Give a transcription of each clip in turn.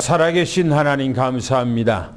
살아계신 하나님 감사합니다.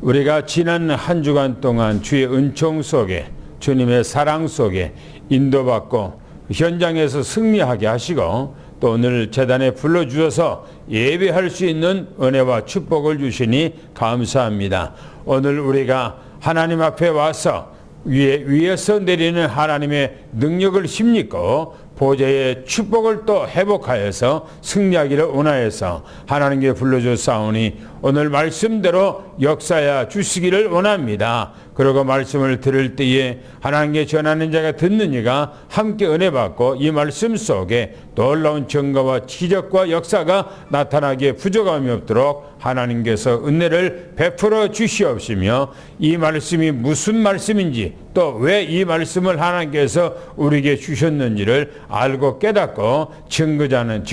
우리가 지난 한 주간 동안 주의 은총 속에, 주님의 사랑 속에 인도받고 현장에서 승리하게 하시고, 또 오늘 제단에 불러주셔서 예배할 수 있는 은혜와 축복을 주시니 감사합니다. 오늘 우리가 하나님 앞에 와서 위에서 내리는 하나님의 능력을 힘입고 보좌의 축복을 또 회복하여서 승리하기를 원하여서 하나님께 불러주사오니 오늘 말씀대로 역사해 주시기를 원합니다. 그리고 말씀을 들을 때에 하나님께 전하는 자가 듣는 이가 함께 은혜 받고 이 말씀 속에 놀라운 증거와 기적과 역사가 나타나기에 부족함이 없도록 하나님께서 은혜를 베풀어 주시옵시며, 이 말씀이 무슨 말씀인지 또 왜 이 말씀을 하나님께서 우리에게 주셨는지를 알고 깨닫고 증거하는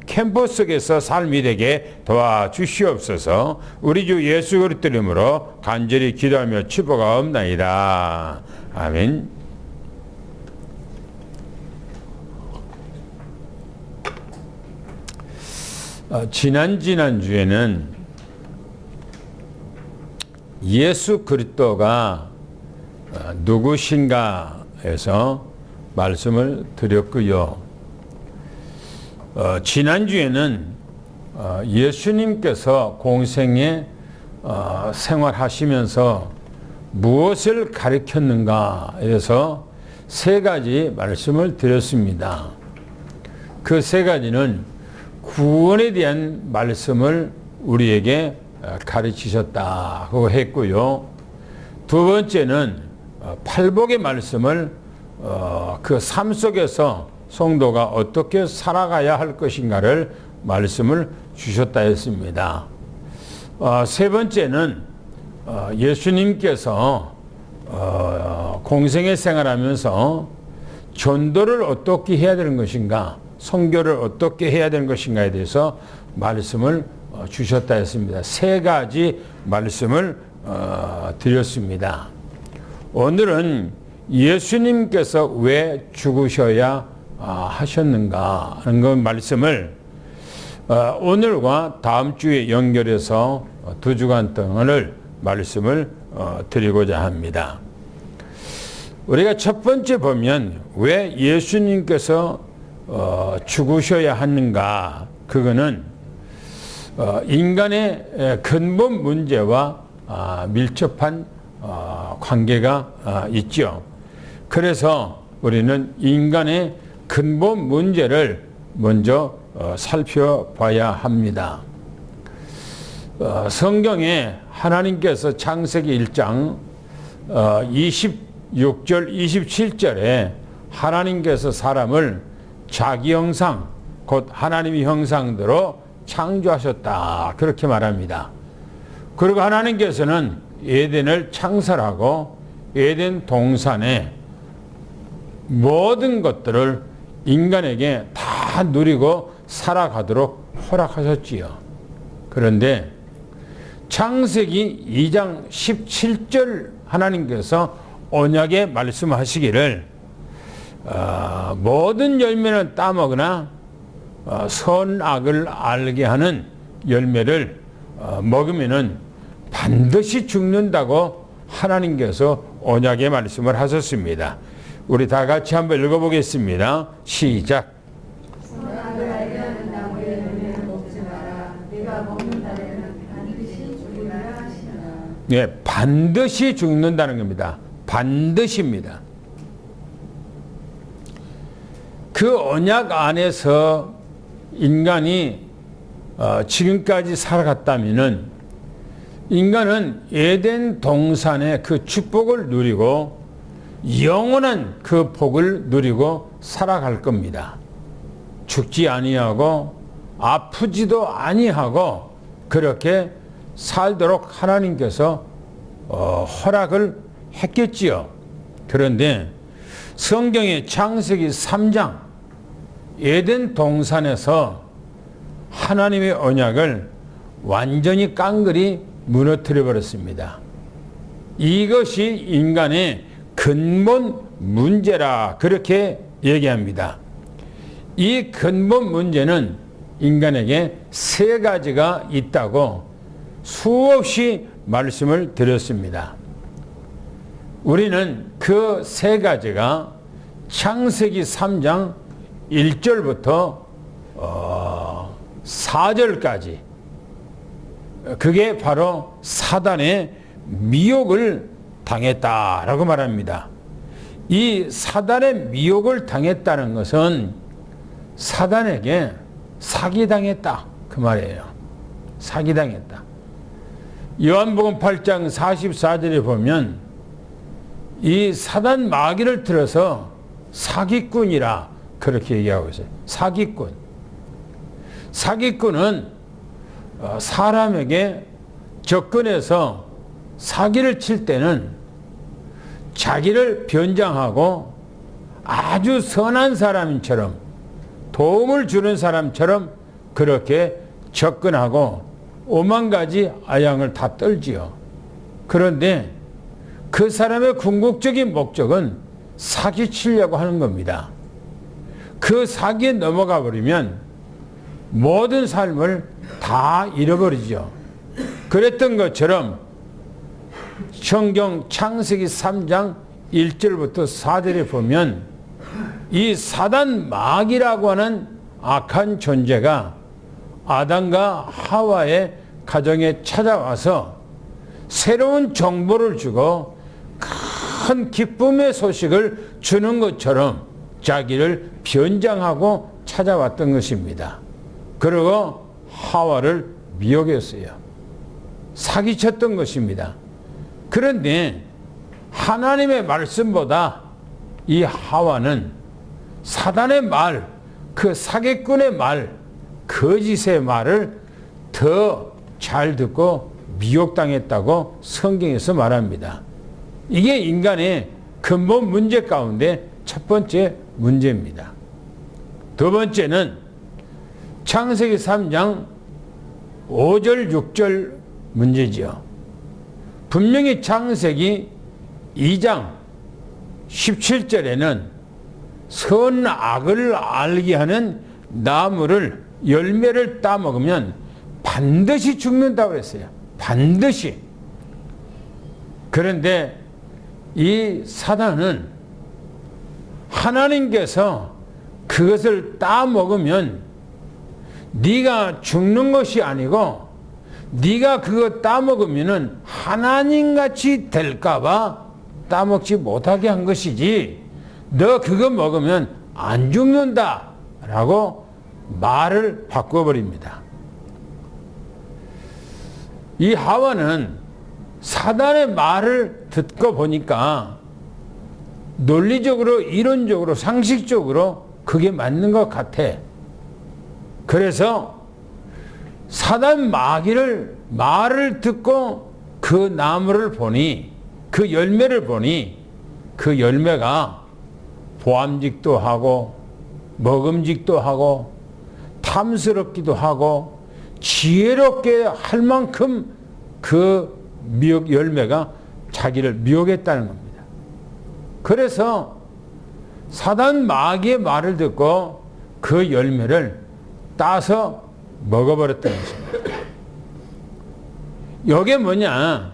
캠프 속에서 삶이 되게 도와주시옵소서. 우리 주 예수 그리스도 이름으로 간절히 기도하며 축복하옵나이다. 아멘. 지난주에는 예수 그리스도가 누구신가 해서 말씀을 드렸고요. 지난주에는 예수님께서 공생에 생활하시면서 무엇을 가르쳤는가 해서 세 가지 말씀을 드렸습니다. 그 세 가지는 구원에 대한 말씀을 우리에게 가르치셨다고 했고요. 두 번째는 팔복의 말씀을 그 삶 속에서 성도가 어떻게 살아가야 할 것인가를 말씀을 주셨다 했습니다. 세 번째는 예수님께서 공생애 생활하면서 전도를 어떻게 해야 되는 것인가, 선교를 어떻게 해야 되는 것인가에 대해서 말씀을 주셨다 했습니다. 세 가지 말씀을 드렸습니다. 오늘은 예수님께서 왜 죽으셔야 하셨는가 하는 그 말씀을 오늘과 다음 주에 연결해서 두 주간 동안을 말씀을 드리고자 합니다. 우리가 첫 번째 보면 왜 예수님께서 죽으셔야 하는가, 그거는 인간의 근본 문제와 밀접한 관계가 있죠. 그래서 우리는 인간의 근본 문제를 먼저 살펴봐야 합니다. 성경에 하나님께서 창세기 1장 26절 27절에 하나님께서 사람을 자기 형상, 곧 하나님의 형상대로 창조하셨다, 그렇게 말합니다. 그리고 하나님께서는 에덴을 창설하고 에덴 동산에 모든 것들을 인간에게 다 누리고 살아가도록 허락하셨지요. 그런데 창세기 2장 17절 하나님께서 언약에 말씀하시기를 모든 열매는 따먹으나 선악을 알게 하는 열매를 먹으면은 반드시 죽는다고 하나님께서 언약의 말씀을 하셨습니다. 우리 다 같이 한번 읽어보겠습니다. 시작. 선악을 알게 하는 나무의 열매는 먹지 마라. 네가 먹는 날에는 반드시 죽으리라 하시나. 네, 반드시 죽는다는 겁니다. 반드시입니다. 그 언약 안에서 인간이 지금까지 살아갔다면은 인간은 에덴 동산의 그 축복을 누리고 영원한 그 복을 누리고 살아갈 겁니다. 죽지 아니하고 아프지도 아니하고 그렇게 살도록 하나님께서 허락을 했겠지요. 그런데 성경의 창세기 3장 에덴 동산에서 하나님의 언약을 완전히 깡그리 무너뜨려 버렸습니다. 이것이 인간의 근본 문제라 그렇게 얘기합니다. 이 근본 문제는 인간에게 세 가지가 있다고 수없이 말씀을 드렸습니다. 우리는 그 세 가지가 창세기 3장 1절부터 4절까지, 그게 바로 사단의 미혹을 당했다라고 말합니다. 이 사단의 미혹을 당했다는 것은 사단에게 사기당했다 그 말이에요. 사기당했다. 요한복음 8장 44절에 보면 이 사단 마귀를 들어서 사기꾼이라 그렇게 얘기하고 있어요. 사기꾼. 사기꾼은 사람에게 접근해서 사기를 칠 때는 자기를 변장하고 아주 선한 사람처럼, 도움을 주는 사람처럼 그렇게 접근하고 오만 가지 아양을 다 떨지요. 그런데 그 사람의 궁극적인 목적은 사기치려고 하는 겁니다. 그 사기에 넘어가 버리면 모든 삶을 다 잃어버리죠. 그랬던 것처럼 성경 창세기 3장 1절부터 4절에 보면 이 사단 마귀라고 하는 악한 존재가 아담과 하와의 가정에 찾아와서 새로운 정보를 주고 큰 기쁨의 소식을 주는 것처럼 자기를 변장하고 찾아왔던 것입니다. 그리고 하와를 미혹했어요. 사기쳤던 것입니다. 그런데 하나님의 말씀보다 이 하와는 사단의 말, 그 사기꾼의 말, 거짓의 말을 더 잘 듣고 미혹당했다고 성경에서 말합니다. 이게 인간의 근본 문제 가운데 첫 번째 문제입니다. 두 번째는 창세기 3장 5절 6절 문제지요. 분명히 창세기 2장 17절에는 선악을 알게 하는 나무를 열매를 따먹으면 반드시 죽는다고 했어요. 반드시. 그런데 이 사단은 하나님께서 그것을 따먹으면 네가 죽는 것이 아니고 네가 그거 따먹으면은 하나님같이 될까봐 따먹지 못하게 한 것이지 너 그거 먹으면 안 죽는다 라고 말을 바꿔버립니다. 이 하와는 사단의 말을 듣고 보니까 논리적으로, 이론적으로, 상식적으로 그게 맞는 것 같아. 그래서 사단 마귀를 말을 듣고 그 나무를 보니, 그 열매를 보니 그 열매가 보암직도 하고 먹음직도 하고 탐스럽기도 하고 지혜롭게 할 만큼 그 미혹 열매가 자기를 미혹했다는 겁니다. 그래서 사단 마귀의 말을 듣고 그 열매를 따서 먹어버렸다는 것입니다. 이게 뭐냐?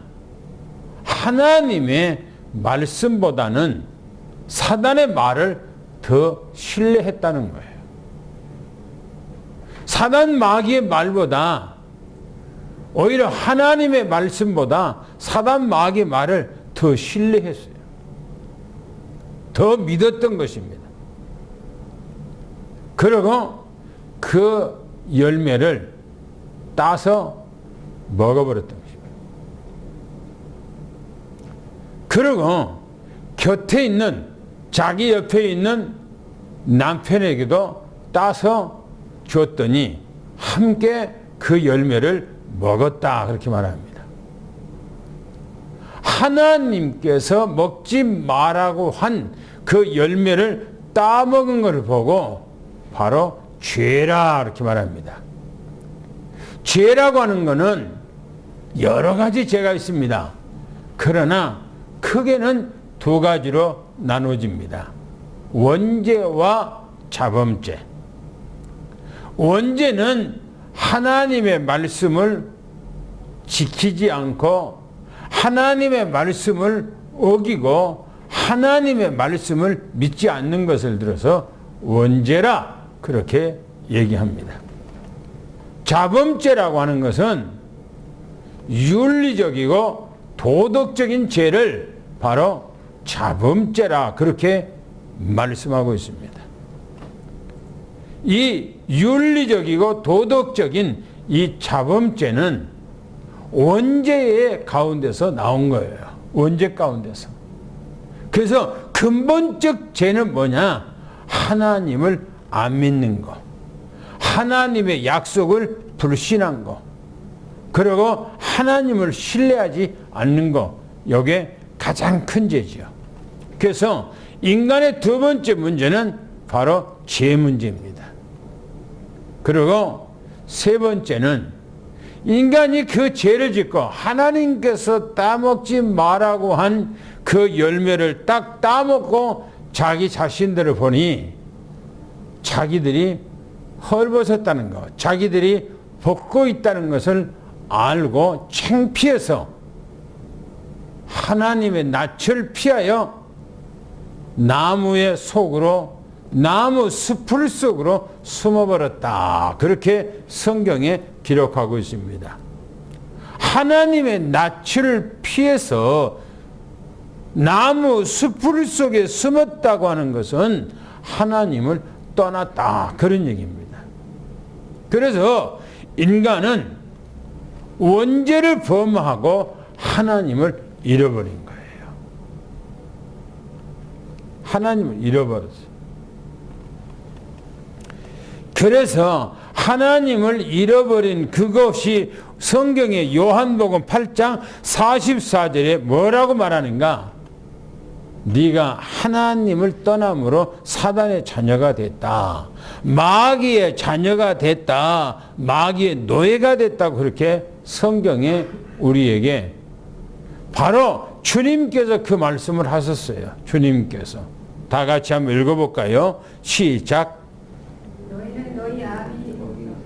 하나님의 말씀보다는 사단의 말을 더 신뢰했다는 거예요. 사단 마귀의 말보다 오히려 하나님의 말씀보다 사단 마귀의 말을 더 신뢰했어요. 더 믿었던 것입니다. 그리고 그 열매를 따서 먹어버렸던 것입니다. 그리고 곁에 있는, 자기 옆에 있는 남편에게도 따서 줬더니 함께 그 열매를 먹었다 그렇게 말합니다. 하나님께서 먹지 말라고 한 그 열매를 따먹은 것을 보고 바로 죄라 이렇게 말합니다. 죄라고 하는 것은 여러 가지 죄가 있습니다. 그러나 크게는 두 가지로 나눠집니다. 원죄와 자범죄. 원죄는 하나님의 말씀을 지키지 않고 하나님의 말씀을 어기고 하나님의 말씀을 믿지 않는 것을 들어서 원죄라 그렇게 얘기합니다. 자범죄라고 하는 것은 윤리적이고 도덕적인 죄를 바로 자범죄라 그렇게 말씀하고 있습니다. 이 윤리적이고 도덕적인 이 자범죄는 원죄의 가운데서 나온 거예요. 원죄 가운데서. 그래서 근본적 죄는 뭐냐? 하나님을 안 믿는 거. 하나님의 약속을 불신한 거. 그리고 하나님을 신뢰하지 않는 거. 이게 가장 큰 죄지요. 그래서 인간의 두 번째 문제는 바로 죄 문제입니다. 그리고 세 번째는 인간이 그 죄를 짓고 하나님께서 따먹지 말라고 한 그 열매를 딱 따먹고 자기 자신들을 보니 자기들이 헐벗었다는 것, 자기들이 벗고 있다는 것을 알고 창피해서 하나님의 낯을 피하여 나무의 속으로, 나무 숲을 속으로 숨어버렸다. 그렇게 성경에 기록하고 있습니다. 하나님의 낯을 피해서 나무 숲을 속에 숨었다고 하는 것은 하나님을 떠났다. 그런 얘기입니다. 그래서 인간은 원죄를 범하고 하나님을 잃어버린 거예요. 하나님을 잃어버렸어요. 그래서 하나님을 잃어버린 그것이 성경의 요한복음 8장 44절에 뭐라고 말하는가? 네가 하나님을 떠남으로 사단의 자녀가 됐다. 마귀의 자녀가 됐다. 마귀의 노예가 됐다고 그렇게 성경에 우리에게 바로 주님께서 그 말씀을 하셨어요. 주님께서. 다 같이 한번 읽어볼까요? 시작. 너희는 너희 아비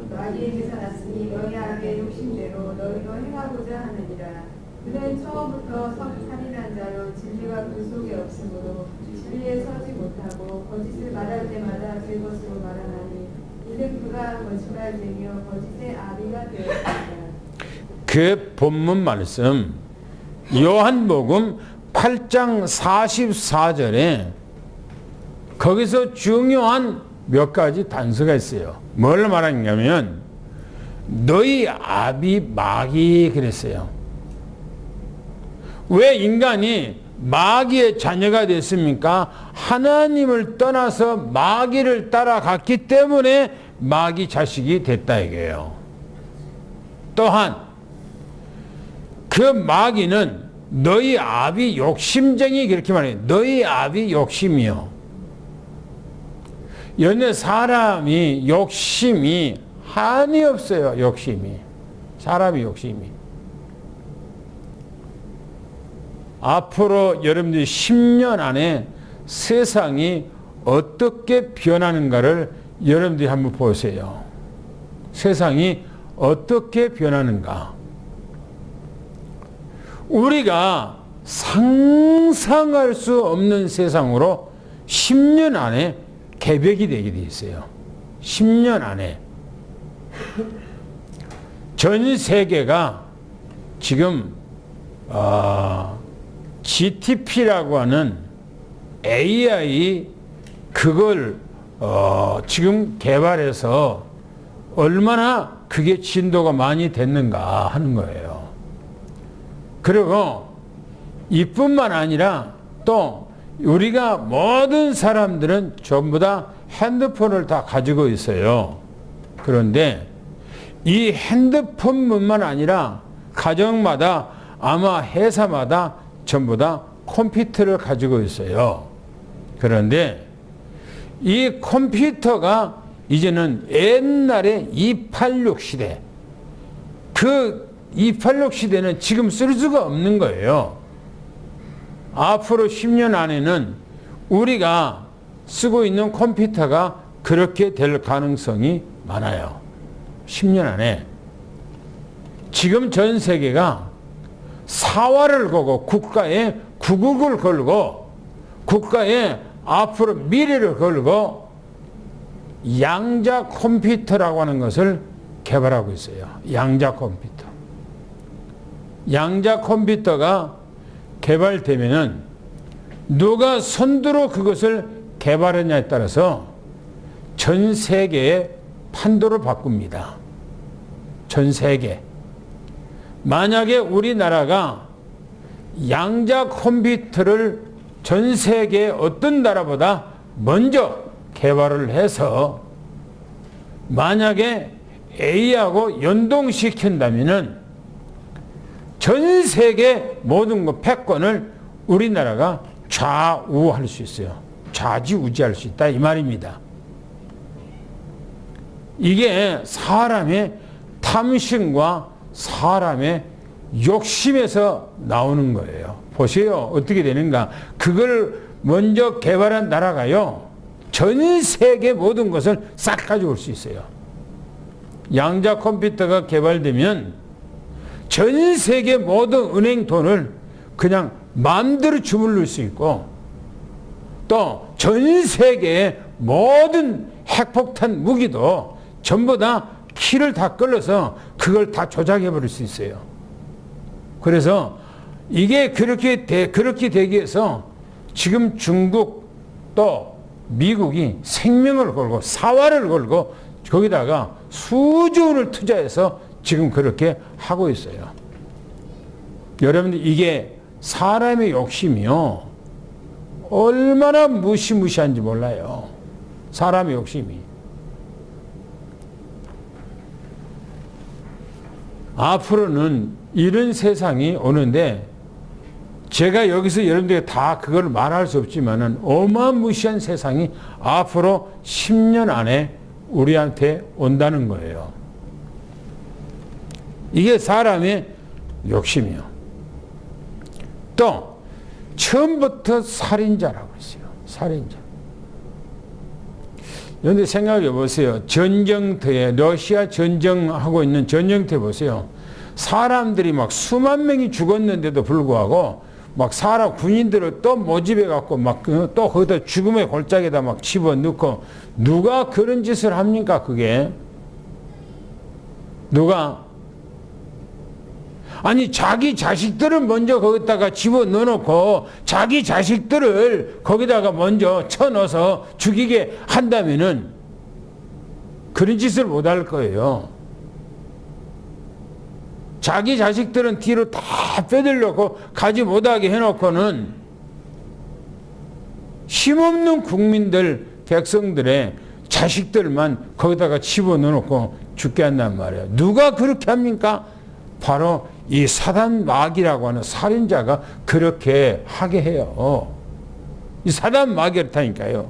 마귀에게서 났으니 너희 아비의 욕심대로 너희도 행하고자 하느니라. 그는 처음부터 살인한 자로 진리가 그 속에 없으므로 진리에 서지 못하고 거짓을 말할 때마다 제 것으로 말하나니 이는 그가 거짓말쟁이여 거짓의 아비가 되었습니다. 그 본문 말씀 요한복음 8장 44절에 거기서 중요한 몇 가지 단서가 있어요. 뭘 말하냐면 너희 아비 마귀 그랬어요. 왜 인간이 마귀의 자녀가 됐습니까? 하나님을 떠나서 마귀를 따라갔기 때문에 마귀 자식이 됐다 이거예요. 또한 그 마귀는 너희 아비 욕심쟁이 그렇게 말해요. 너희 아비 욕심이요. 연애 사람이 욕심이 한이 없어요. 욕심이. 사람이 욕심이. 앞으로 여러분들이 10년 안에 세상이 어떻게 변하는가를 여러분들이 한번 보세요. 세상이 어떻게 변하는가. 우리가 상상할 수 없는 세상으로 10년 안에 개벽이 되게 돼 있어요. 10년 안에. 전 세계가 지금 GTP라고 하는 AI 그걸 지금 개발해서 얼마나 그게 진도가 많이 됐는가 하는 거예요. 그리고 이뿐만 아니라 또 우리가 모든 사람들은 전부 다 핸드폰을 다 가지고 있어요. 그런데 이 핸드폰뿐만 아니라 가정마다 아마 회사마다 전부 다 컴퓨터를 가지고 있어요. 그런데 이 컴퓨터가 이제는 옛날에 286 시대, 그 286 시대는 지금 쓸 수가 없는 거예요. 앞으로 10년 안에는 우리가 쓰고 있는 컴퓨터가 그렇게 될 가능성이 많아요. 10년 안에. 지금 전 세계가 사활을 걸고 국가에 구국을 걸고 국가에 앞으로 미래를 걸고 양자 컴퓨터라고 하는 것을 개발하고 있어요. 양자 컴퓨터. 양자 컴퓨터가 개발되면은 누가 선두로 그것을 개발했냐에 따라서 전 세계의 판도를 바꿉니다. 전 세계. 만약에 우리나라가 양자 컴퓨터를 전 세계의 어떤 나라보다 먼저 개발을 해서 만약에 A하고 연동시킨다면은 전 세계 모든 것 패권을 우리나라가 좌우할 수 있어요. 좌지우지할 수 있다 이 말입니다. 이게 사람의 탐심과 사람의 욕심에서 나오는 거예요. 보세요. 어떻게 되는가. 그걸 먼저 개발한 나라가요. 전 세계 모든 것을 싹 가져올 수 있어요. 양자 컴퓨터가 개발되면 전 세계 모든 은행 돈을 그냥 마음대로 주물릴 수 있고 또 전 세계의 모든 핵폭탄 무기도 전부 다 키를 다 끌어서 그걸 다 조작해 버릴 수 있어요. 그래서 이게 그렇게 되기 위해서 지금 중국 또 미국이 생명을 걸고 사활을 걸고 거기다가 수조를 투자해서 지금 그렇게 하고 있어요. 여러분들 이게 사람의 욕심이요. 얼마나 무시무시한지 몰라요. 사람의 욕심이. 앞으로는 이런 세상이 오는데 제가 여기서 여러분들에게 다 그걸 말할 수 없지만은 어마무시한 세상이 앞으로 10년 안에 우리한테 온다는 거예요. 이게 사람의 욕심이요. 또 처음부터 살인자라고 했어요. 살인자. 그런데 생각해 보세요. 전쟁터에 러시아 전쟁하고 있는 전쟁터에 보세요. 사람들이 막 수만 명이 죽었는데도 불구하고 막 사람 군인들을 또 모집해 갖고 막 또 거기다 죽음의 골짜기에다 막 집어넣고 누가 그런 짓을 합니까? 그게 누가 아니 자기 자식들을 먼저 거기다가 집어넣어놓고 자기 자식들을 거기다가 먼저 쳐넣어서 죽이게 한다면은 그런 짓을 못할 거예요. 자기 자식들은 뒤로 다 빼들려고 가지 못하게 해놓고는 힘없는 국민들, 백성들의 자식들만 거기다가 집어넣어놓고 죽게 한단 말이에요. 누가 그렇게 합니까? 바로 이 사단 마귀라고 하는 살인자가 그렇게 하게 해요. 이 사단 마귀였다니까요.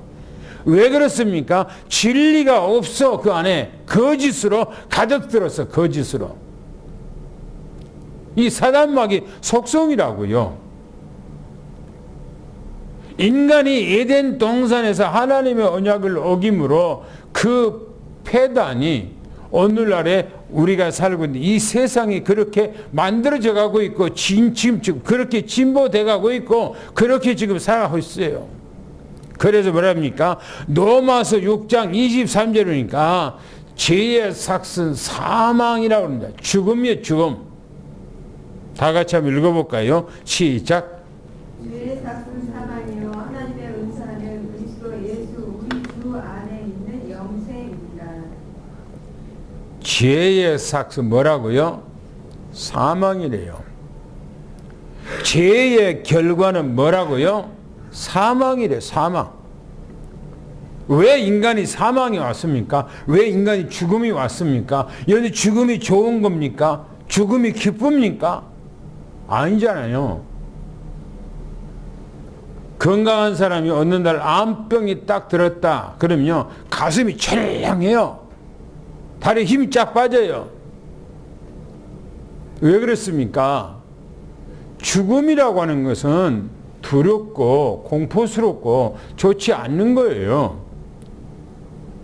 왜 그렇습니까? 진리가 없어. 그 안에 거짓으로 가득 들었어. 거짓으로. 이 사단 마귀 속성이라고요. 인간이 에덴 동산에서 하나님의 언약을 어김으로 그 폐단이 오늘날에 우리가 살고 있는 이 세상이 그렇게 만들어져 가고 있고 지금 그렇게 진보돼 가고 있고 그렇게 지금 살아가고 있어요. 그래서 뭐랍니까? 로마서 6장 23절이니까 죄의 삭은 사망이라고 합니다. 죽음이에요. 죽음. 다 같이 한번 읽어볼까요? 시작. 죄의 삭은 사망이요 하나님의 은사는 그리스도 예수 우리 주 안에 있는 영생입니다. 죄의 삭은 뭐라고요? 사망이래요. 죄의 결과는 뭐라고요? 사망이래. 사망. 왜 인간이 사망이 왔습니까? 왜 인간이 죽음이 왔습니까? 여기 죽음이 좋은 겁니까? 죽음이 기쁩니까? 아니잖아요. 건강한 사람이 어느 날 암병이 딱 들었다 그러면요 가슴이 철량해요. 다리에 힘이 쫙 빠져요. 왜 그렇습니까? 죽음이라고 하는 것은 두렵고 공포스럽고 좋지 않는 거예요.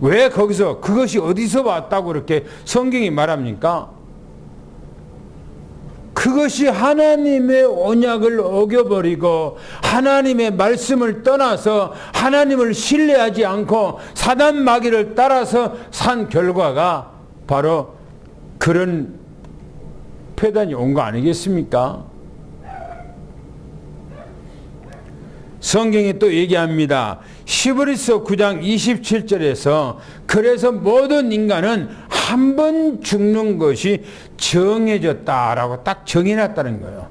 왜 거기서 그것이 어디서 왔다고 이렇게 성경이 말합니까? 그것이 하나님의 언약을 어겨버리고 하나님의 말씀을 떠나서 하나님을 신뢰하지 않고 사단 마귀를 따라서 산 결과가 바로 그런 폐단이 온 거 아니겠습니까? 성경이 또 얘기합니다. 히브리서 9장 27절에서 그래서 모든 인간은 한 번 죽는 것이 정해졌다라고 딱 정해놨다는 거예요.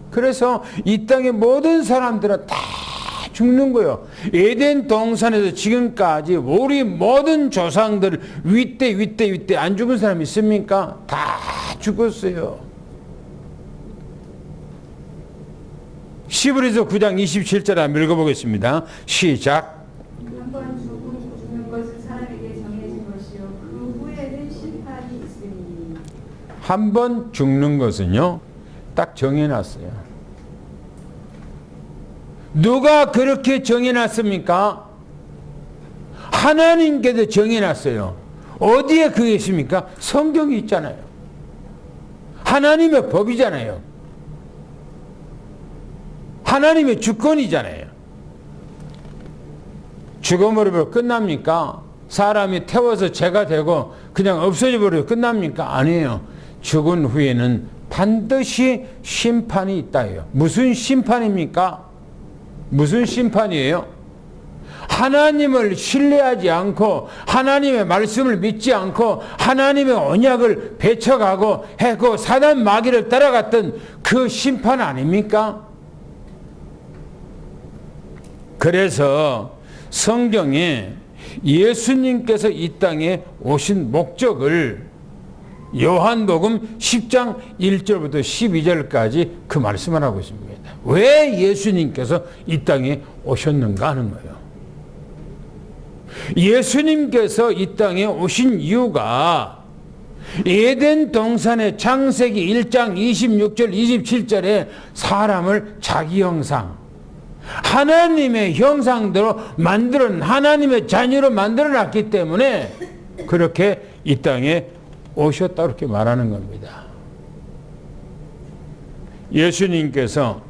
그래서 이 땅의 모든 사람들은 다 죽는 거예요. 에덴 동산에서 지금까지 우리 모든 조상들 윗대 안 죽은 사람 있습니까? 다 죽었어요. 히브리서 9장 27절 한번 읽어보겠습니다. 시작. 한번 죽는 것은 사람에게 정해진 것이요 그 후에는 심판이 있으니. 한 번 죽는 것은요, 딱 정해놨어요. 누가 그렇게 정해놨습니까? 하나님께서 정해놨어요. 어디에 그게 있습니까? 성경이 있잖아요. 하나님의 법이잖아요. 하나님의 주권이잖아요. 죽어버리면 끝납니까? 사람이 태워서 죄가 되고 그냥 없어져 버리고 끝납니까? 아니에요. 죽은 후에는 반드시 심판이 있다예요. 무슨 심판입니까? 무슨 심판이에요? 하나님을 신뢰하지 않고 하나님의 말씀을 믿지 않고 하나님의 언약을 배척하고 해고 사단 마귀를 따라갔던 그 심판 아닙니까? 그래서 성경에 예수님께서 이 땅에 오신 목적을 요한복음 10장 1절부터 12절까지 그 말씀을 하고 있습니다. 왜 예수님께서 이 땅에 오셨는가 하는 거예요. 예수님께서 이 땅에 오신 이유가 에덴 동산의 창세기 1장 26절 27절에 사람을 자기 형상 하나님의 형상대로 만들은 하나님의 자녀로 만들어놨기 때문에 그렇게 이 땅에 오셨다 그렇게 말하는 겁니다. 예수님께서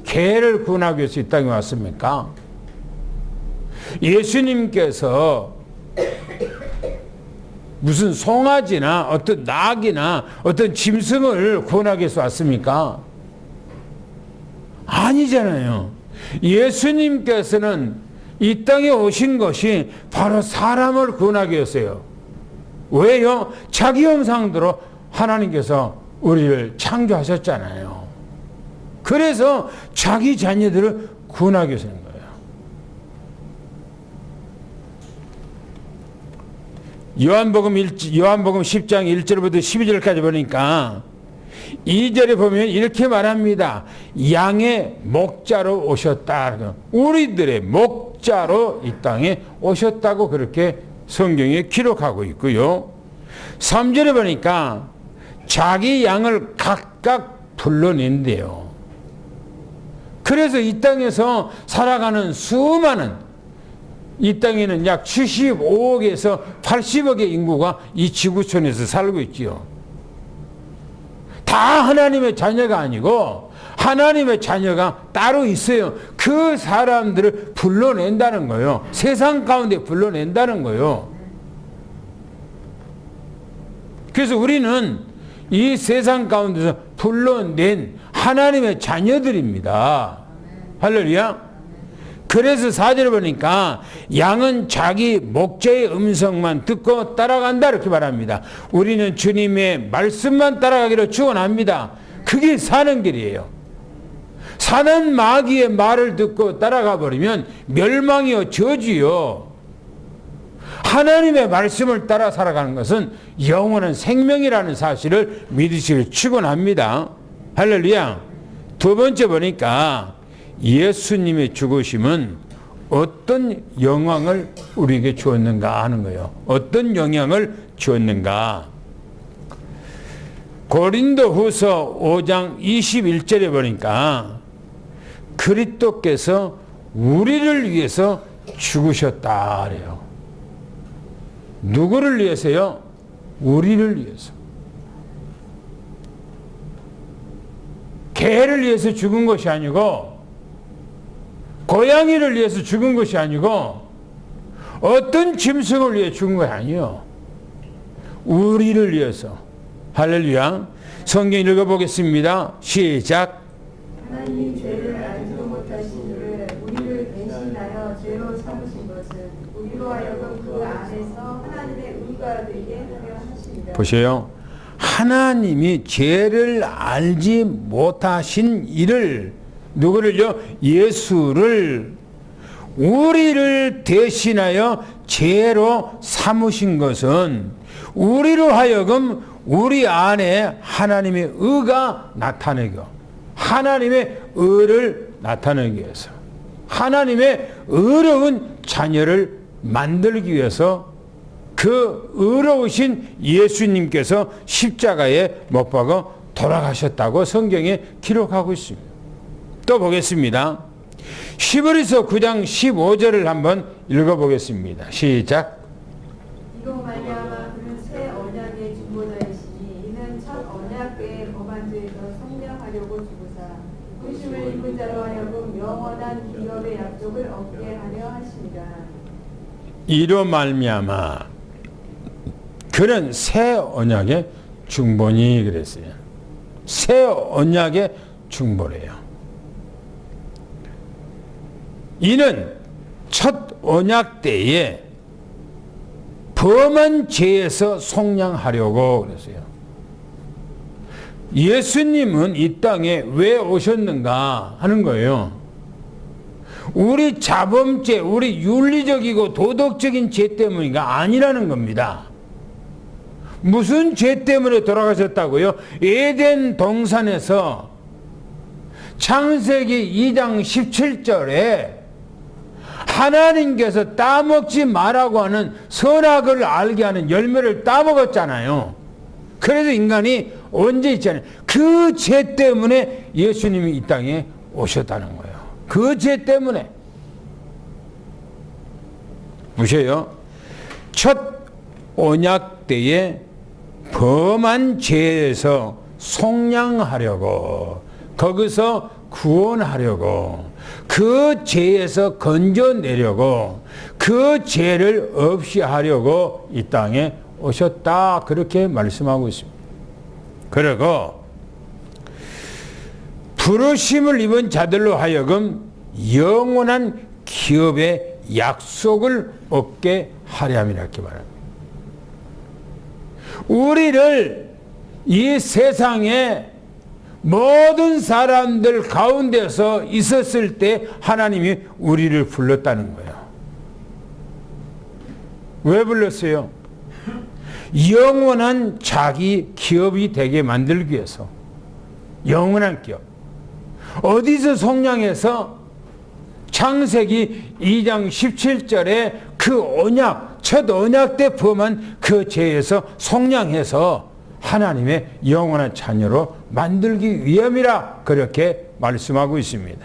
개를 구원하기 위해서 이 땅에 왔습니까? 예수님께서 무슨 송아지나 어떤 낙이나 어떤 짐승을 구원하기 위해서 왔습니까? 아니잖아요. 예수님께서는 이 땅에 오신 것이 바로 사람을 구원하기 위해서요. 왜요? 자기 형상대로 하나님께서 우리를 창조하셨잖아요. 그래서 자기 자녀들을 구원하기 위해서는 거예요. 요한복음 10장 1절부터 12절까지 보니까 2절에 보면 이렇게 말합니다. 양의 목자로 오셨다. 우리들의 목자로 이 땅에 오셨다고 그렇게 성경에 기록하고 있고요. 3절에 보니까 자기 양을 각각 불러낸대요. 그래서 이 땅에서 살아가는 수많은 이 땅에는 약 75억에서 80억의 인구가 이 지구촌에서 살고 있지요. 다 하나님의 자녀가 아니고 하나님의 자녀가 따로 있어요. 그 사람들을 불러낸다는 거예요. 세상 가운데 불러낸다는 거예요. 그래서 우리는 이 세상 가운데서 불러낸 하나님의 자녀들입니다. 할렐루야. 그래서 4절에 보니까 양은 자기 목자의 음성만 듣고 따라간다 이렇게 말합니다. 우리는 주님의 말씀만 따라가기로 축원합니다. 그게 사는 길이에요. 사단 마귀의 말을 듣고 따라가 버리면 멸망이요 저주요. 하나님의 말씀을 따라 살아가는 것은 영원한 생명이라는 사실을 믿으시길 축원합니다. 할렐루야. 두 번째 보니까 예수님의 죽으심은 어떤 영향을 우리에게 주었는가 하는 거예요. 어떤 영향을 주었는가. 고린도후서 5장 21절에 보니까 그리스도께서 우리를 위해서 죽으셨다 그래요. 누구를 위해서요? 우리를 위해서. 개를 위해서 죽은 것이 아니고, 고양이를 위해서 죽은 것이 아니고, 어떤 짐승을 위해 죽은 것이 아니에요. 우리를 위해서. 할렐루야. 성경 읽어보겠습니다. 시작. 하나님이 죄를 알지도 못하신 이를 우리를 대신하여 죄로 삼으신 것은 우리로 하여금 그 안에서 하나님의 의가 되게 하려 하십니다. 보세요. 하나님이 죄를 알지 못하신 이를, 누구를요? 예수를 우리를 대신하여 죄로 삼으신 것은 우리로 하여금 우리 안에 하나님의 의가 나타내고, 하나님의 의를 나타내기 위해서, 하나님의 의로운 자녀를 만들기 위해서 그 의로우신 예수님께서 십자가에 못 박아 돌아가셨다고 성경에 기록하고 있습니다. 또 보겠습니다. 히브리서 9장 15절을 한번 읽어보겠습니다. 시작. 이로 말미암아 그는 새 언약의 중보자이시니 이는 첫 언약 때의 범한 죄에서 성량하려고 죽으사 부심을 입은 자로 하여금 영원한 기업의 약속을 얻게 하려 하십니다. 이로 말미암아 그는 새 언약의 중보니 그랬어요. 새 언약의 중보래요. 이는 첫 언약 때에 범한 죄에서 속량하려고 그랬어요. 예수님은 이 땅에 왜 오셨는가 하는 거예요. 우리 자범죄, 우리 윤리적이고 도덕적인 죄 때문인가? 아니라는 겁니다. 무슨 죄 때문에 돌아가셨다고요? 에덴 동산에서 창세기 2장 17절에 하나님께서 따먹지 말라고 하는 선악을 알게 하는 열매를 따먹었잖아요. 그래서 인간이 언제 있잖아요. 그 죄 때문에 예수님이 이 땅에 오셨다는 거예요. 그 죄 때문에. 보세요. 첫 언약 때에 범한 죄에서 속량하려고, 거기서 구원하려고, 그 죄에서 건져내려고, 그 죄를 없이 하려고 이 땅에 오셨다, 그렇게 말씀하고 있습니다. 그리고 부르심을 입은 자들로 하여금 영원한 기업의 약속을 얻게 하려 함이라 이렇게 말합니다. 우리를 이 세상에 모든 사람들 가운데서 있었을 때 하나님이 우리를 불렀다는 거예요. 왜 불렀어요? 영원한 자기 기업이 되게 만들기 위해서. 영원한 기업. 어디서 속량해서? 창세기 2장 17절에 그 언약, 첫 언약 때 범한 그 죄에서 속량해서 하나님의 영원한 자녀로 만들기 위함이라 그렇게 말씀하고 있습니다.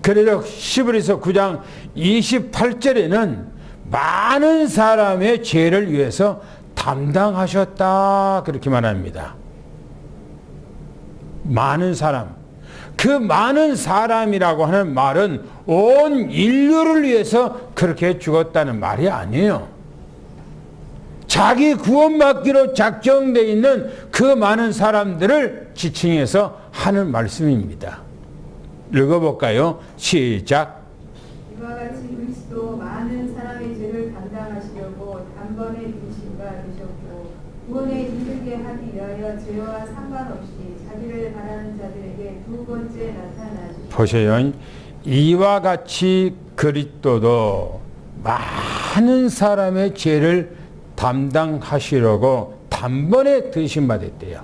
그래서 히브리서 9장 28절에는 많은 사람의 죄를 위해서 담당하셨다 그렇게 말합니다. 많은 사람. 그 많은 사람이라고 하는 말은 온 인류를 위해서 그렇게 죽었다는 말이 아니에요. 자기 구원받기로 작정되어 있는 그 많은 사람들을 지칭해서 하는 말씀입니다. 읽어볼까요? 시작. 이와 같이 그리스도 많은 사람의 죄를 담당하시려고 단번에 죽으신 바 되셨고 구원에 이르게 하기 위하여 죄와 상관없이 자기를 바라는 자들에게 두 번째 나타나시고. 보세요. 이와 같이 그리스도도 많은 사람의 죄를 담당하시려고 단번에 드신 바 됐대요.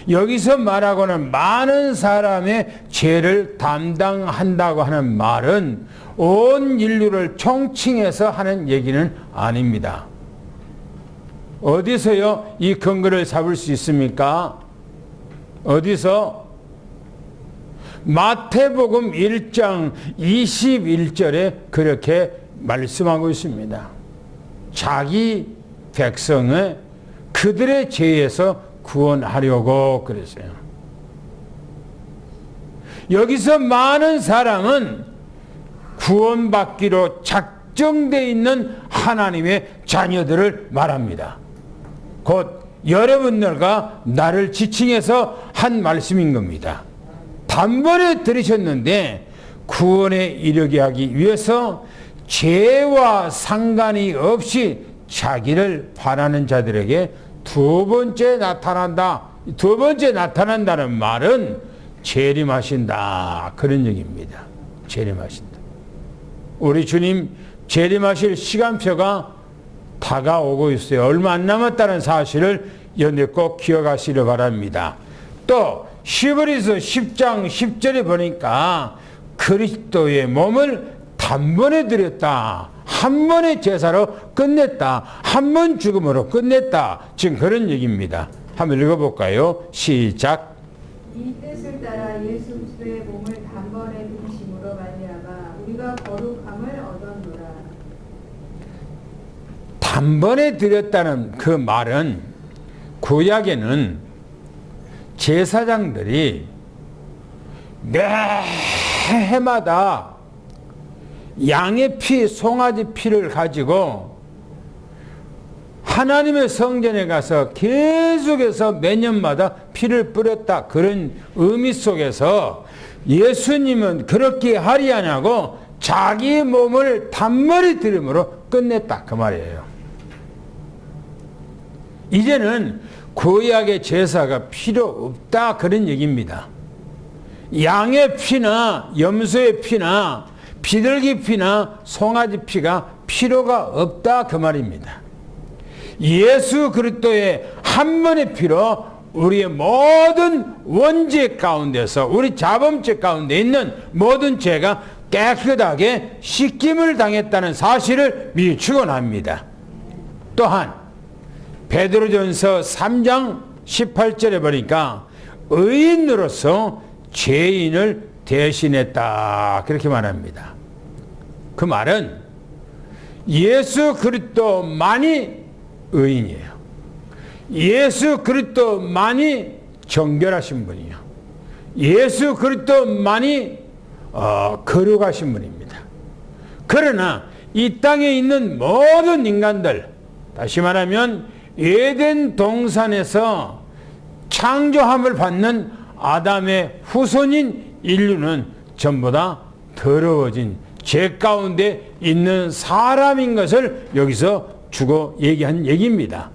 여기서 말하고는 많은 사람의 죄를 담당한다고 하는 말은 온 인류를 총칭해서 하는 얘기는 아닙니다. 어디서요? 이 근거를 잡을 수 있습니까? 어디서? 마태복음 1장 21절에 그렇게 말씀하고 있습니다. 자기 백성을 그들의 죄에서 구원하려고 그랬어요. 여기서 많은 사람은 구원받기로 작정되어 있는 하나님의 자녀들을 말합니다. 곧 여러분들과 나를 지칭해서 한 말씀인 겁니다. 단번에 들으셨는데 구원에 이르게 하기 위해서 죄와 상관이 없이 자기를 바라는 자들에게 두 번째 나타난다는 말은 재림하신다, 그런 얘기입니다. 재림하신다. 우리 주님 재림하실 시간표가 다가오고 있어요. 얼마 안 남았다는 사실을 여러분들 꼭 기억하시길 바랍니다. 또 히브리서 10장 10절에 보니까 그리스도의 몸을 단번에 드렸다, 한 번의 제사로 끝냈다, 한 번 죽음으로 끝냈다, 지금 그런 얘기입니다. 한번 읽어볼까요? 시작. 이 뜻을 따라 예수 그리스도의 몸을 단번에 드리심으로 말미암아 우리가 거룩함을 얻었노라. 단번에 드렸다는 그 말은 구약에는 제사장들이 매 해마다 양의 피, 송아지 피를 가지고 하나님의 성전에 가서 계속해서 매년마다 피를 뿌렸다, 그런 의미 속에서 예수님은 그렇게 하리하냐고 자기 몸을 단번에 드림으로 끝냈다, 그 말이에요. 이제는 구약의 제사가 필요 없다, 그런 얘기입니다. 양의 피나 염소의 피나 비둘기 피나 송아지 피가 필요가 없다, 그 말입니다. 예수 그리스도의 한 번의 피로 우리의 모든 원죄 가운데서, 우리 자범죄 가운데 있는 모든 죄가 깨끗하게 씻김을 당했다는 사실을 미리 축원합니다. 또한 베드로전서 3장 18절에 보니까 의인으로서 죄인을 대신했다, 그렇게 말합니다. 그 말은 예수 그리스도만이 의인이에요. 예수 그리스도만이 정결하신 분이요. 예수 그리스도만이 거룩하신 분입니다. 그러나 이 땅에 있는 모든 인간들, 다시 말하면 에덴 동산에서 창조함을 받는 아담의 후손인 인류는 전부 다 더러워진 죄 가운데 있는 사람인 것을 여기서 주고 얘기한 얘기입니다.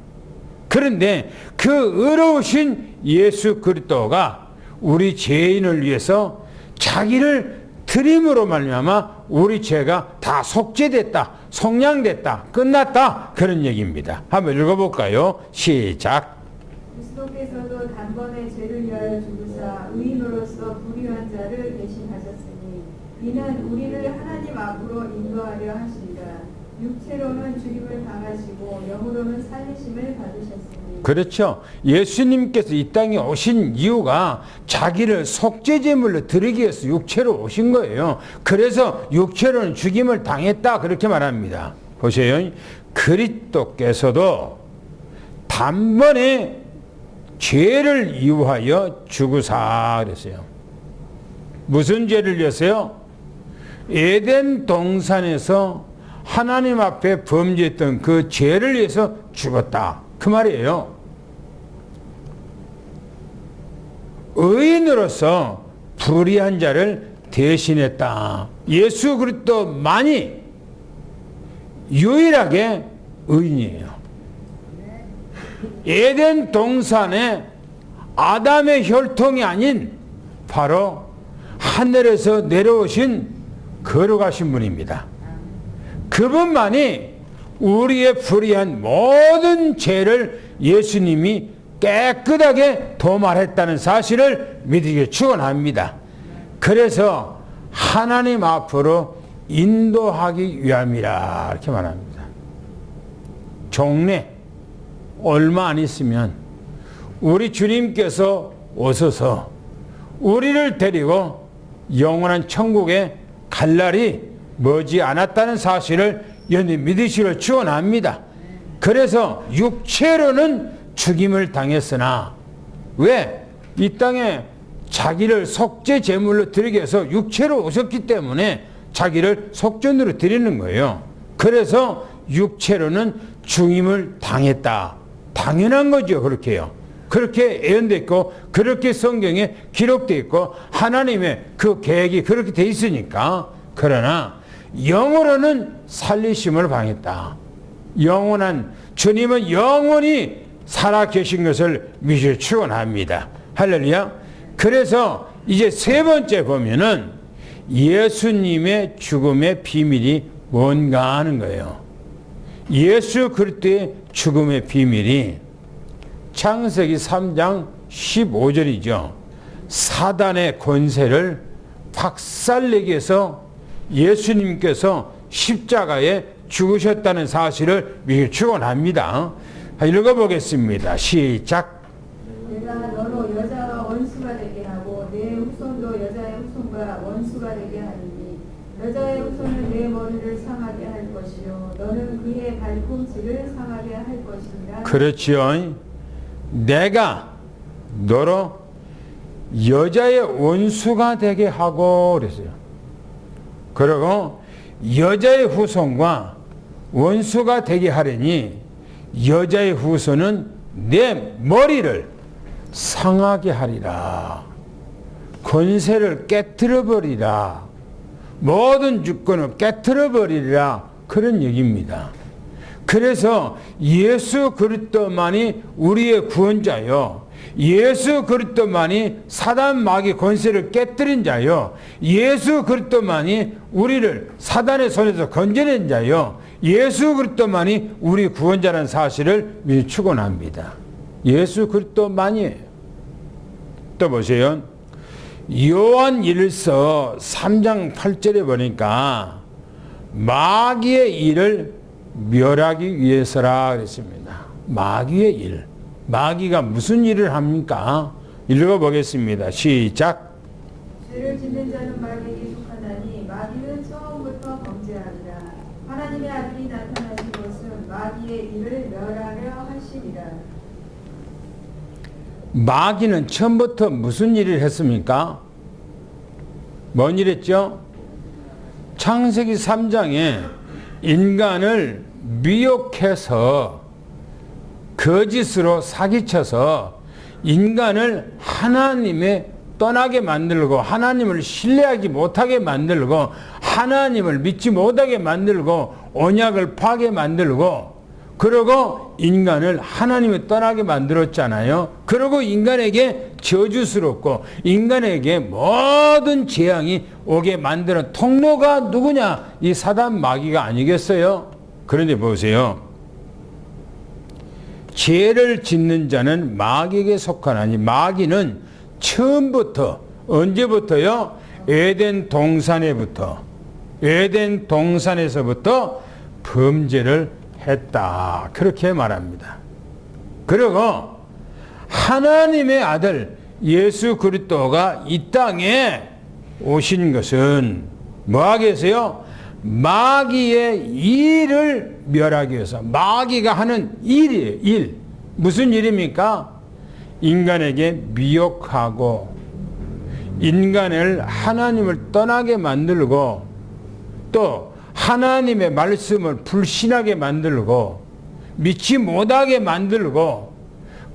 그런데 그 의로우신 예수 그리스도가 우리 죄인을 위해서 자기를 드림으로 말미암아 우리 죄가 다 속죄됐다, 속량됐다, 끝났다, 그런 얘기입니다. 한번 읽어볼까요? 시작. 그리스도께서도 단번에 죄를 위하여 죽으사 의인으로서 불의한 자를 대신하셨으니 이는 우리를 하나님 앞으로 인도하려 하시리라. 육체로는 죽임을 당하시고 영으로는 살리심을 받으셨으니. 그렇죠. 예수님께서 이 땅에 오신 이유가 자기를 속죄제물로 드리기 위해서 육체로 오신 거예요. 그래서 육체로는 죽임을 당했다, 그렇게 말합니다. 보세요. 그리스도께서도 단번에 죄를 이유하여 죽으사 그랬어요. 무슨 죄를 위해서요? 에덴 동산에서 하나님 앞에 범죄했던 그 죄를 위해서 죽었다, 그 말이에요. 의인으로서 불의한 자를 대신했다. 예수 그리스도만이 유일하게 의인이에요. 에덴 동산에 아담의 혈통이 아닌 바로 하늘에서 내려오신 거룩하신 분입니다. 그분만이 우리의 불의한 모든 죄를 예수님이 깨끗하게 도말했다는 사실을 믿으기를 축원합니다. 그래서 하나님 앞으로 인도하기 위함이라, 이렇게 말합니다. 종래 얼마 안 있으면 우리 주님께서 오셔서 우리를 데리고 영원한 천국에 갈 날이 머지 않았다는 사실을 여러분이 믿으시기를 축원합니다. 그래서 육체로는 죽임을 당했으나 왜? 이 땅에 자기를 속죄 제물로 드리기 위해서 육체로 오셨기 때문에 자기를 속전으로 드리는 거예요. 그래서 육체로는 죽임을 당했다. 당연한 거죠. 그렇게요. 그렇게 예언되어 있고 그렇게 성경에 기록되어 있고 하나님의 그 계획이 그렇게 돼 있으니까. 그러나 영으로는 살리심을 당했다. 영원한 주님은 영원히 살아계신 것을 믿으시기를 축원합니다. 할렐루야. 그래서 이제 세 번째 보면은 예수님의 죽음의 비밀이 뭔가 하는 거예요. 예수 그리스도의 죽음의 비밀이 창세기 3장 15절이죠. 사단의 권세를 박살내기 위해서 예수님께서 십자가에 죽으셨다는 사실을 믿기 축원합니다. 읽어보겠습니다. 시작. 내가 너로 여자와 원수가 되게 하고 내 후손도 여자의 후손과 원수가 되게 하리니 여자의 후손은 내 머리를 상하게 할 것이요 너는 그의 발꿈치를 상하게 할 것이니라. 그렇지요. 내가 너로 여자의 원수가 되게 하고 그랬어요. 그리고 여자의 후손과 원수가 되게 하려니 여자의 후손은 내 머리를 상하게 하리라. 권세를 깨뜨려 버리라. 모든 주권을 깨뜨려 버리라. 그런 얘기입니다. 그래서 예수 그리스도만이 우리의 구원자요. 예수 그리스도만이 사단 마귀 권세를 깨뜨린 자요. 예수 그리스도만이 우리를 사단의 손에서 건져낸 자요. 예수 그리스도만이 우리 구원자라는 사실을 축원합니다. 예수 그리스도만이에요. 또 보세요. 요한 1서 3장 8절에 보니까 마귀의 일을 멸하기 위해서라 그랬습니다. 마귀의 일. 마귀가 무슨 일을 합니까? 읽어보겠습니다. 시작. 죄를 짓는 자는 마귀에게 속하나니 마귀는 처음부터 범죄하리라. 하나님의 아들이 나타나신 것은 마귀의 일을 멸하려 하시리라. 마귀는 처음부터 무슨 일을 했습니까? 뭔 일 했죠? 창세기 3장에 인간을 미혹해서 거짓으로 사기쳐서 인간을 하나님에 떠나게 만들고 하나님을 신뢰하지 못하게 만들고 하나님을 믿지 못하게 만들고 언약을 파게 만들고 그러고 인간을 하나님을 떠나게 만들었잖아요. 그리고 인간에게 저주스럽고 인간에게 모든 재앙이 오게 만드는 통로가 누구냐? 이 사단 마귀가 아니겠어요? 그런데 보세요. 죄를 짓는 자는 마귀에게 속하나니 마귀는 처음부터 언제부터요? 에덴 동산에서부터 범죄를 했다. 그렇게 말합니다. 그리고 하나님의 아들 예수 그리스도가 이 땅에 오신 것은 뭐 하기 위해서요? 마귀의 일을 멸하기 위해서. 마귀가 하는 일이에요. 일. 무슨 일입니까? 인간에게 미혹하고 인간을 하나님을 떠나게 만들고 또 하나님의 말씀을 불신하게 만들고 믿지 못하게 만들고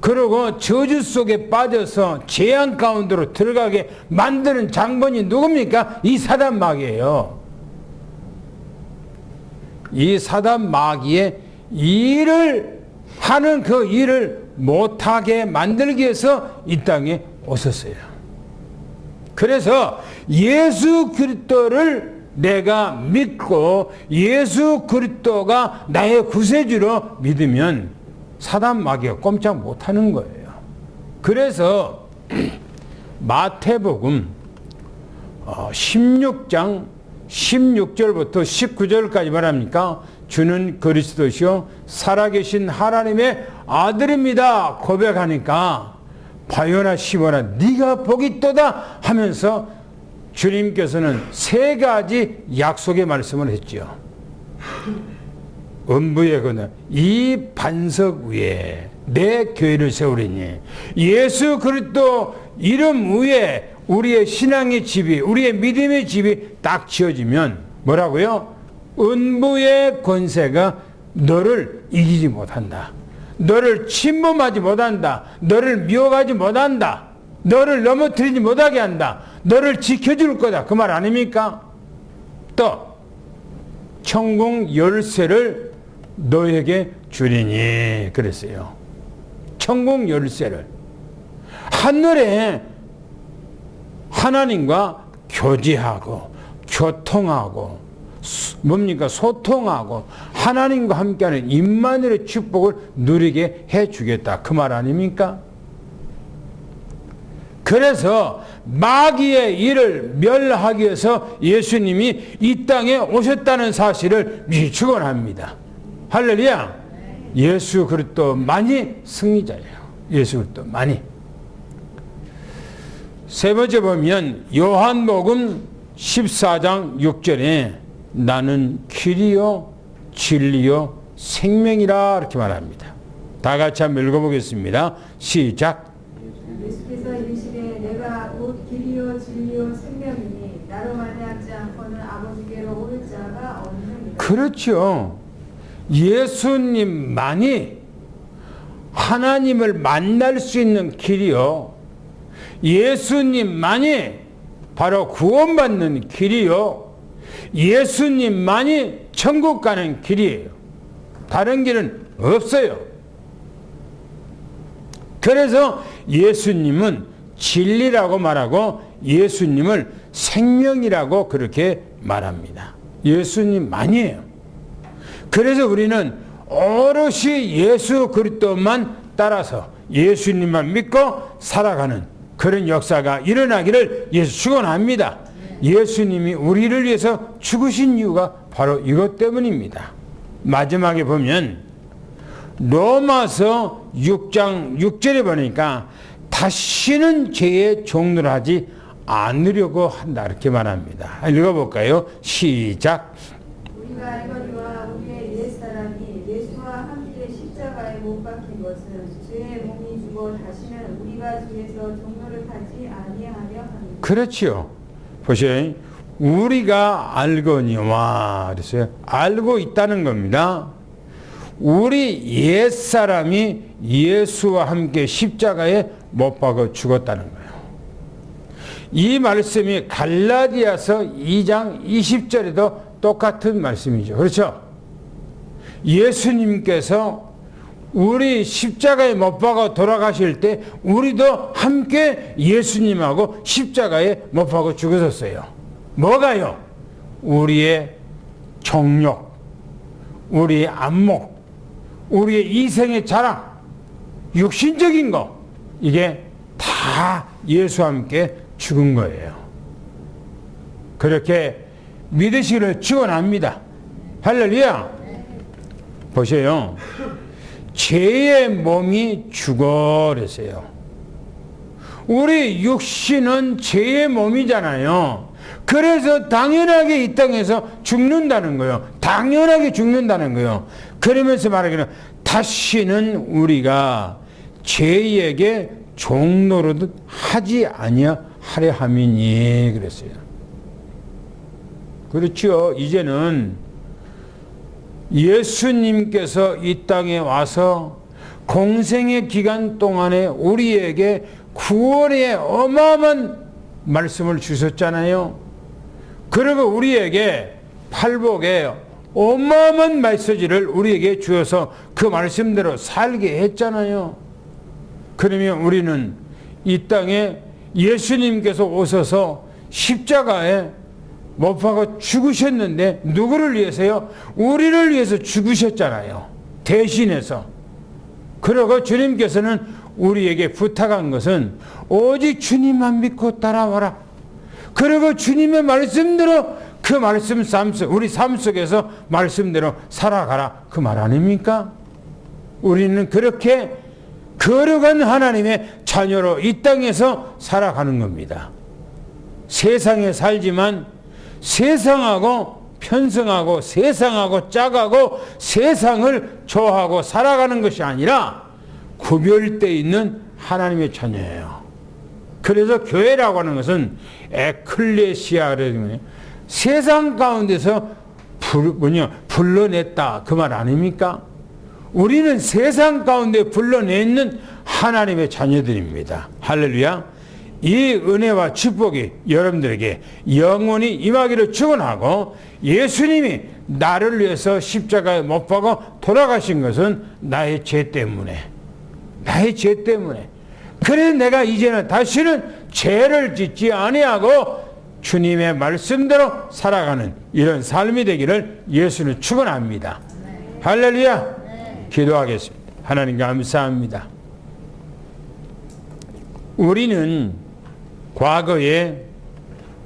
그리고 저주 속에 빠져서 재앙 가운데로 들어가게 만드는 장본이 누굽니까? 이 사단 마귀예요. 이 사단 마귀의 일을 하는 그 일을 못하게 만들기 위해서 이 땅에 오셨어요. 그래서 예수 그리스도를 내가 믿고 예수 그리스도가 나의 구세주로 믿으면 사단 마귀가 꼼짝 못하는 거예요. 그래서 마태복음 16장 16절부터 19절까지 말합니까? 주는 그리스도시요 살아계신 하나님의 아들입니다 고백하니까 바요나 시모나 네가 복이 있도다 하면서 주님께서는 세 가지 약속의 말씀을 했지요. 음부의 그늘 이 반석 위에 내 교회를 세우리니, 예수 그리스도 이름 위에 우리의 신앙의 집이, 우리의 믿음의 집이 딱 지어지면 뭐라고요? 음부의 권세가 너를 이기지 못한다. 너를 침범하지 못한다. 너를 미워하지 못한다. 너를 넘어뜨리지 못하게 한다. 너를 지켜줄 거다. 그 말 아닙니까? 또 천국 열쇠를 너에게 주리니 그랬어요. 천국 열쇠를. 하늘에 하나님과 교제하고 교통하고 뭡니까? 소통하고 하나님과 함께하는 임마누엘의 축복을 누리게 해주겠다. 그 말 아닙니까? 그래서 마귀의 일을 멸하기 위해서 예수님이 이 땅에 오셨다는 사실을 미리 축원합니다. 할렐루야. 예수 그리스도만이 승리자예요. 예수 그리스도만이. 세 번째 보면 요한복음 14장 6절에 나는 길이요 진리요 생명이라 이렇게 말합니다. 다 같이 한번 읽어보겠습니다. 시작. 예수께서 이르시되 내가 곧 길이요 진리요 생명이니 나로 말미암지 않고는 아버지께로 오를 자가 없느니라. 그렇죠. 예수님만이 하나님을 만날 수 있는 길이요, 예수님만이 바로 구원받는 길이요, 예수님만이 천국 가는 길이에요. 다른 길은 없어요. 그래서 예수님은 진리라고 말하고 예수님을 생명이라고 그렇게 말합니다. 예수님만이에요. 그래서 우리는 오롯이 예수 그리스도만 따라서 예수님만 믿고 살아가는 그런 역사가 일어나기를 예수 축원합니다. 예수님이 우리를 위해서 죽으신 이유가 바로 이것 때문입니다. 마지막에 보면 로마서 6장 6절에 보니까 다시는 죄의 종노를 하지 않으려고 한다 이렇게 말합니다. 읽어볼까요? 시작. 우리가 알거니와 우리의 옛사람이 예수와 함께 십자가에 못 박힌 것은 죄의 몸이 죽어 다시는 우리가 죄에서 종노를 하지 아니하려 합니다. 그렇지요. 보세요. 우리가 알거니와 그랬어요. 알고 있다는 겁니다. 우리 옛사람이 예수와 함께 십자가에 못 박아 죽었다는 거예요. 이 말씀이 갈라디아서 2장 20절에도 똑같은 말씀이죠. 그렇죠? 예수님께서 우리 십자가에 못 박아 돌아가실 때 우리도 함께 예수님하고 십자가에 못 박아 죽으셨어요. 뭐가요? 우리의 정욕, 우리의 안목, 우리의 이생의 자랑, 육신적인 거, 이게 다 예수와 함께 죽은 거예요. 그렇게 믿으시기를 축원합니다. 할렐루야. 보세요. 죄의 몸이 죽어 그랬어요. 우리 육신은 죄의 몸이잖아요. 그래서 당연하게 이 땅에서 죽는다는 거예요. 당연하게 죽는다는 거예요. 그러면서 말하기는 다시는 우리가 죄에게 종노릇 하지 아니하려 함이니 그랬어요. 그렇죠. 이제는 예수님께서 이 땅에 와서 공생의 기간 동안에 우리에게 구원의 어마어마한 말씀을 주셨잖아요. 그리고 우리에게 팔복에 어마어마한 메시지를 우리에게 주어서 그 말씀대로 살게 했잖아요. 그러면 우리는 이 땅에 예수님께서 오셔서 십자가에 못 박아 죽으셨는데 누구를 위해서요? 우리를 위해서 죽으셨잖아요. 대신해서. 그러고 주님께서는 우리에게 부탁한 것은 오직 주님만 믿고 따라와라. 그리고 주님의 말씀대로 그 말씀 우리 삶 속에서 말씀대로 살아가라. 그 말 아닙니까? 우리는 그렇게 거룩한 하나님의 자녀로 이 땅에서 살아가는 겁니다. 세상에 살지만 세상하고 편성하고 세상하고 짝하고 세상을 좋아하고 살아가는 것이 아니라 구별되어 있는 하나님의 자녀예요. 그래서 교회라고 하는 것은 에클레시아를 세상 가운데서 불러냈다 그 말 아닙니까? 우리는 세상 가운데 불러내는 하나님의 자녀들입니다. 할렐루야. 이 은혜와 축복이 여러분들에게 영원히 임하기를 축원하고, 예수님이 나를 위해서 십자가에 못 박아 돌아가신 것은 나의 죄 때문에, 그래서 내가 이제는 다시는 죄를 짓지 아니하고 주님의 말씀대로 살아가는 이런 삶이 되기를 예수는 축원합니다. 할렐루야. 기도하겠습니다. 하나님 감사합니다. 우리는 과거에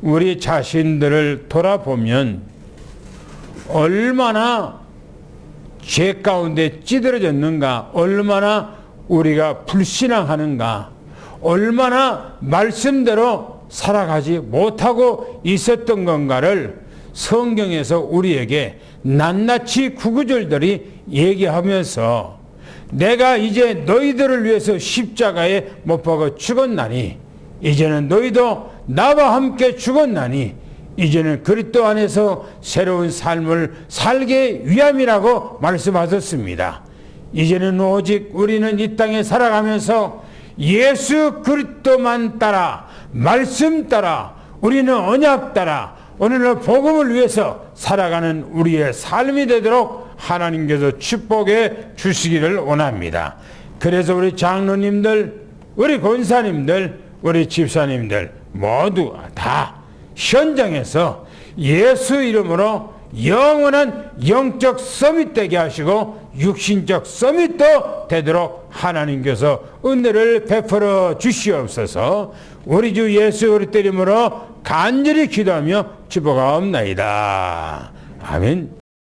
우리 자신들을 돌아보면 얼마나 죄 가운데 찌들어졌는가, 얼마나 우리가 불신앙하는가, 얼마나 말씀대로 살아가지 못하고 있었던 건가를 성경에서 우리에게 낱낱이 구구절들이 얘기하면서, 내가 이제 너희들을 위해서 십자가에 못 박아 죽었나니 이제는 너희도 나와 함께 죽었나니 이제는 그리스도 안에서 새로운 삶을 살게 위함이라고 말씀하셨습니다. 이제는 오직 우리는 이 땅에 살아가면서 예수 그리스도만 따라, 말씀 따라, 우리는 언약 따라 오늘날 복음을 위해서 살아가는 우리의 삶이 되도록 하나님께서 축복해 주시기를 원합니다. 그래서 우리 장로님들, 우리 권사님들, 우리 집사님들 모두 다 현장에서 예수 이름으로 영원한 영적 서밋 되게 하시고 육신적 서밋도 되도록 하나님께서 은혜를 베풀어 주시옵소서. 우리 주 예수 그리스도 이름으로 간절히 기도하며 축복하옵나이다. 아멘.